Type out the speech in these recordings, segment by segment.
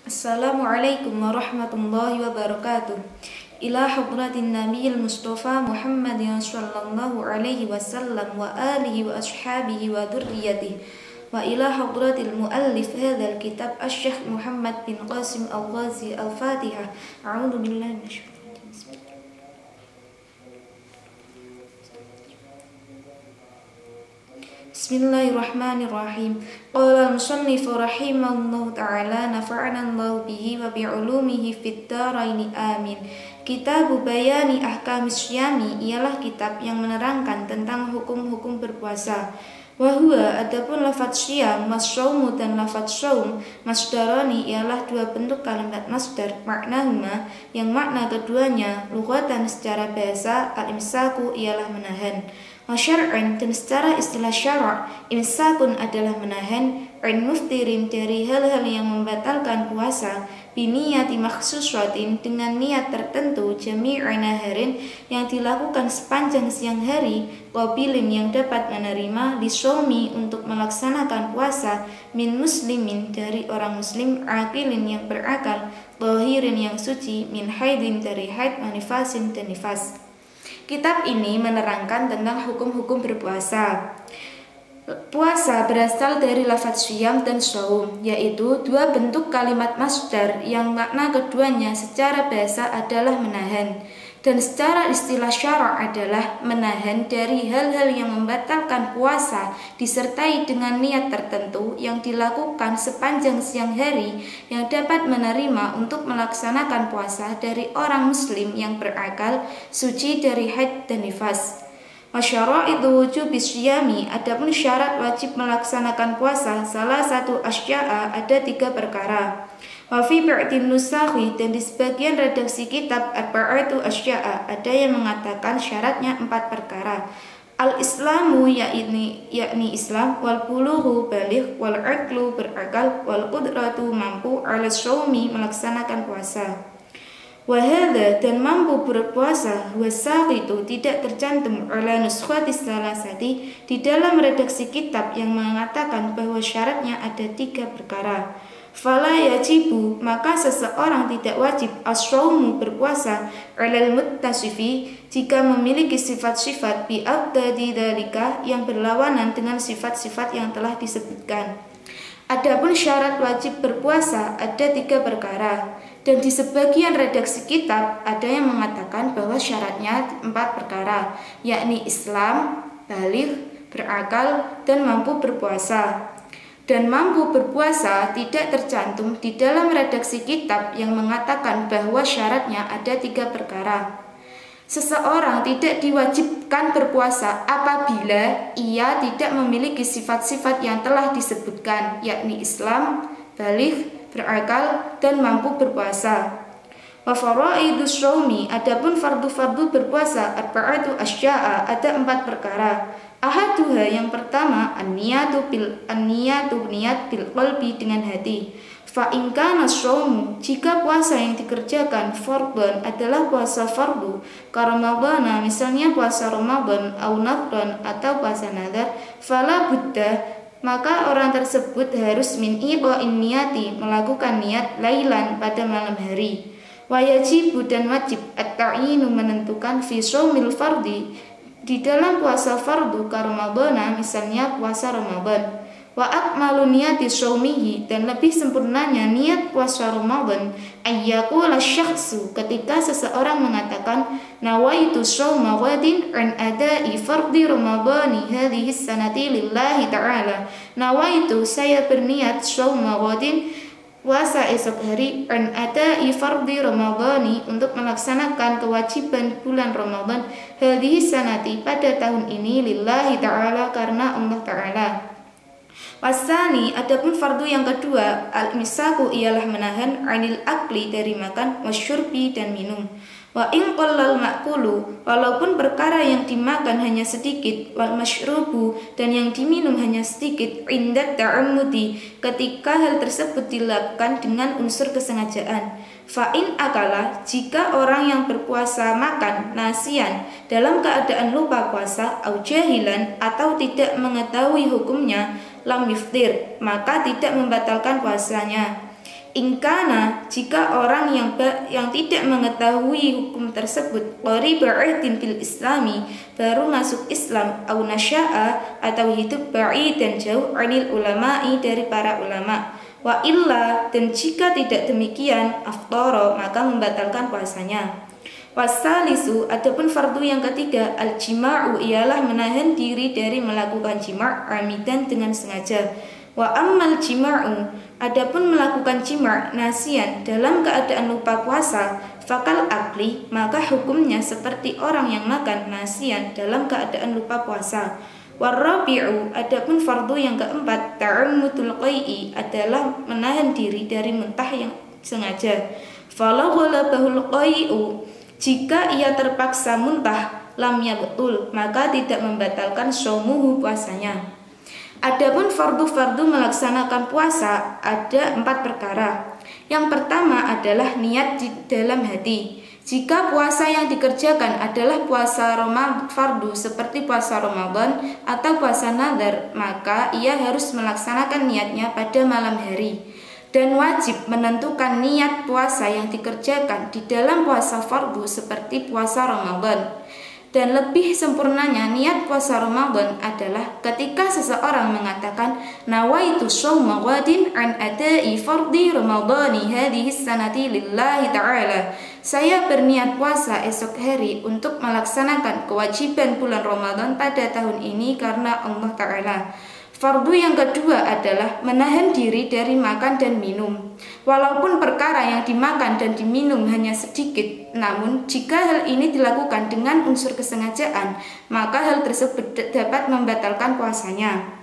Assalamualaikum warahmatullahi wabarakatuh. Ila hadratin nabiyil mustafa Muhammadin sallallahu alaihi wasallam wa alihi wa ashabihi wa dhurriyyatihi wa ila hadratil muallif hadzal kitab Asy-Syaikh Muhammad bin Qasim Al-Ghazi Al-Fatihah. A'udzu billahi minasyaitonir rajim. Bismillahirrahmanirrahim. Qala al-musannif rahimahullahu ta'ala nafa'ana Allah bihi wa bi'ulumihi fid dharaini amin. Kitabu Bayani Ahkamis Syami ialah kitab yang menerangkan tentang hukum-hukum berpuasa. Wa huwa adapun lafadz syam, masyaumu dan lafadz syaum, masdarani ialah dua bentuk kalimat masdar, maknahuma yang makna keduanya lughatan secara bahasa al-imsaku ialah menahan. Wa syar'an dan secara istilah syara' imsakun adalah menahan an muftirin dari hal-hal yang membatalkan puasa biniyati makhsusatin dengan niat tertentu jami'a naharin yang dilakukan sepanjang siang hari qabilin yang dapat menerima lisomi untuk melaksanakan puasa min muslimin dari orang muslim aqilin yang berakal tahirin yang suci min haidin dari haid manifasin dan nifas. Kitab ini menerangkan tentang hukum-hukum berpuasa. Puasa berasal dari lafadz syam dan shaum, yaitu dua bentuk kalimat masdar yang makna keduanya secara bahasa adalah menahan dan secara istilah syara' adalah menahan dari hal-hal yang membatalkan puasa disertai dengan niat tertentu yang dilakukan sepanjang siang hari yang dapat menerima untuk melaksanakan puasa dari orang muslim yang berakal suci dari haid dan nifas. Wasyara'itu wujubis syiyami, adapun syarat wajib melaksanakan puasa salah satu asya'a ada 3 perkara. Wa fi ba'din nusakhi dan di sebagian redaksi kitab arba'atu asya'a ada yang mengatakan syaratnya 4 perkara. Al-Islamu yakni Islam, wal bulughu baligh, wal aqlu berakal, wal qudratu mampu ala shaumi melaksanakan puasa. Wahada dan mampu berpuasa itu tidak tercantum ala nuskhatis salasati di dalam redaksi kitab yang mengatakan bahwa syaratnya ada 3 perkara. Fala yajibu maka seseorang tidak wajib as-shaumu berpuasa alal muttasifi jika memiliki sifat-sifat bi'abdadi dzalika yang berlawanan dengan sifat-sifat yang telah disebutkan. Adapun syarat wajib berpuasa ada 3 perkara dan di sebagian redaksi kitab ada yang mengatakan bahwa syaratnya 4 perkara, yakni Islam, baligh, berakal, dan mampu berpuasa. Dan mampu berpuasa tidak tercantum di dalam redaksi kitab yang mengatakan bahwa syaratnya ada 3 perkara. Seseorang tidak diwajibkan berpuasa apabila ia tidak memiliki sifat-sifat yang telah disebutkan, yakni Islam, baligh, berakal, dan mampu berpuasa. Wa faraidus shaumi, adapun fardu-fardu berpuasa arba'atu asya'a ada 4 perkara. Ahaduha yang pertama an-niyatu niat bil qalbi dengan hati. Fa in kana shaumu jika puasa yang dikerjakan fardhan adalah puasa fardu ka Ramadhana misalnya puasa Ramadan au nadran atau puasa nadar fala budda maka orang tersebut harus min iqa'in niyati melakukan niat lailan pada malam hari. Wa yajibu dan wajib at-ta'yinu menentukan fi shaumil fardi di dalam puasa fardu ka Ramadhana misalnya puasa Ramadan. Wa akmalu niyati shaumihi dan lebih sempurnanya niat puasa Ramadan ayyaqula syakhsu ketika seseorang mengatakan nawaitu shauma ghadin an ada'i fardhi ramadhani hadhihi sanati lillahi ta'ala. Nawaitu saya berniat shauma ghadin puasa esok hari an ada'i fardhi ramadhani untuk melaksanakan kewajiban bulan Ramadan hadhihi sanati pada tahun ini lillahi ta'ala karena Allah ta'ala. Wasani adapun fardu yang kedua al-misaku ialah menahan anil akli dari makan wasyurbi dan minum. Wa in qallal ma'kulu walaupun perkara yang dimakan hanya sedikit wal masyrubu dan yang diminum hanya sedikit indat ta'ammudi ketika hal tersebut dilakukan dengan unsur kesengajaan. Fa in akala jika orang yang berpuasa makan nasian dalam keadaan lupa puasa au jahilan atau tidak mengetahui hukumnya lam yuftir maka tidak membatalkan puasanya. Ingkana, jika orang yang tidak mengetahui hukum tersebut qaribatin fil islami, baru masuk Islam, au nasya'a, atau hidup ba'id dan jauh anil ulama'i, dari para ulama, wa illa, dan jika tidak demikian, aftara, maka membatalkan puasanya. Wasalisu, adapun fardu yang ketiga, al-jima'u, ialah menahan diri dari melakukan jima' amidan, dengan sengaja. Wa ammal jima'u, adapun melakukan jima' nasian, dalam keadaan lupa puasa, fakal akli, maka hukumnya seperti orang yang makan nasian dalam keadaan lupa puasa. Warabi'u, adapun fardu yang keempat, ta'ammudul qai'i, adalah menahan diri dari muntah yang sengaja. Falau ghalabahul qai'u, jika ia terpaksa muntah, lam yabtul, maka tidak membatalkan shaumuhu, puasanya. Adapun fardu-fardu melaksanakan puasa ada 4 perkara. Yang pertama adalah niat di dalam hati. Jika puasa yang dikerjakan adalah puasa fardu seperti puasa Ramadan atau puasa nadar, maka ia harus melaksanakan niatnya pada malam hari. Dan wajib menentukan niat puasa yang dikerjakan di dalam puasa fardu seperti puasa Ramadan. Dan lebih sempurnanya niat puasa Ramadan adalah ketika seseorang mengatakan nawaitu shauma ghadin an ada'i fardhi ramadhani hadhihi sanati lillahi ta'ala. Saya berniat puasa esok hari untuk melaksanakan kewajiban bulan Ramadan pada tahun ini karena Allah Ta'ala. Fardu yang kedua adalah menahan diri dari makan dan minum. Walaupun perkara yang dimakan dan diminum hanya sedikit, namun jika hal ini dilakukan dengan unsur kesengajaan, maka hal tersebut dapat membatalkan puasanya.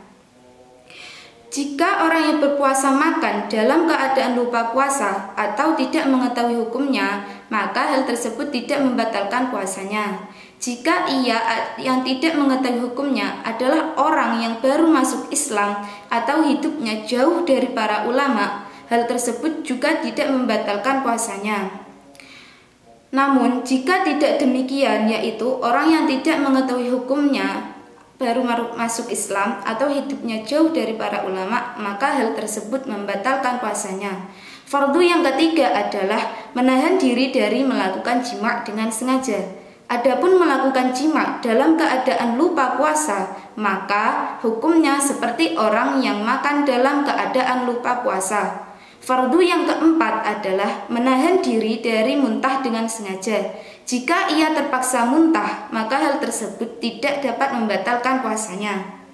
Jika orang yang berpuasa makan dalam keadaan lupa puasa atau tidak mengetahui hukumnya, maka hal tersebut tidak membatalkan puasanya. Jika ia yang tidak mengetahui hukumnya adalah orang yang baru masuk Islam atau hidupnya jauh dari para ulama, hal tersebut juga tidak membatalkan puasanya. Namun, jika tidak demikian, yaitu orang yang tidak mengetahui hukumnya baru masuk Islam atau hidupnya jauh dari para ulama, maka hal tersebut membatalkan puasanya. Fardu yang ketiga adalah menahan diri dari melakukan jima' dengan sengaja. Adapun melakukan jima' dalam keadaan lupa puasa, maka hukumnya seperti orang yang makan dalam keadaan lupa puasa. Fardu yang keempat adalah menahan diri dari muntah dengan sengaja. Jika ia terpaksa muntah, maka hal tersebut tidak dapat membatalkan puasanya.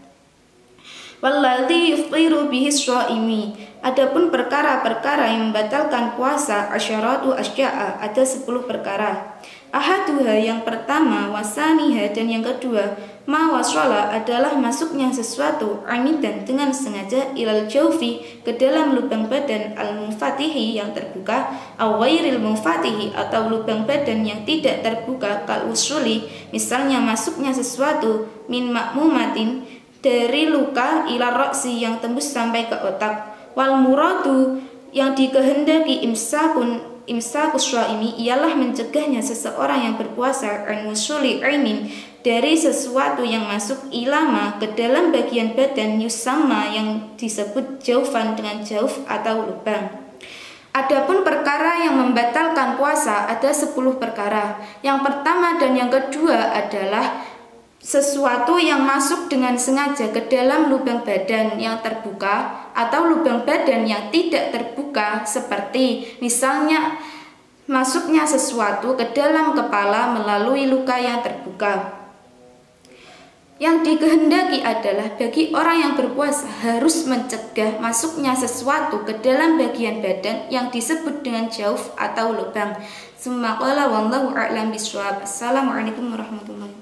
Walladzi yufṭiru bihi shaimi. Adapun perkara-perkara yang membatalkan puasa, asyaratu asya'a, ada 10 perkara. Ahaduha, yang pertama, wasaniha, dan yang kedua, ma wasala, adalah masuknya sesuatu amidan dengan sengaja ilal jaufi, ke dalam lubang badan, al-munfatihi, yang terbuka, aw ghairil munfatihi, atau lubang badan yang tidak terbuka, kal usuli, misalnya masuknya sesuatu min makmumatin, dari luka ila roksi, yang tembus sampai ke otak. Wal muradu, yang dikehendaki imsakus shaimi, ialah mencegahnya seseorang yang berpuasa an wusuli ainin, dari sesuatu yang masuk ilama, ke dalam bagian badan, yusamma, yang disebut jaufan, dengan jauf atau lubang. Adapun perkara yang membatalkan puasa ada 10 perkara. Yang pertama dan yang kedua adalah sesuatu yang masuk dengan sengaja ke dalam lubang badan yang terbuka atau lubang badan yang tidak terbuka, seperti misalnya masuknya sesuatu ke dalam kepala melalui luka yang terbuka. Yang dikehendaki adalah bagi orang yang berpuasa harus mencegah masuknya sesuatu ke dalam bagian badan yang disebut dengan jauf atau lubang. Summa qala wallahu a'lam bishawab. Assalamualaikum warahmatullahi wabarakatuh.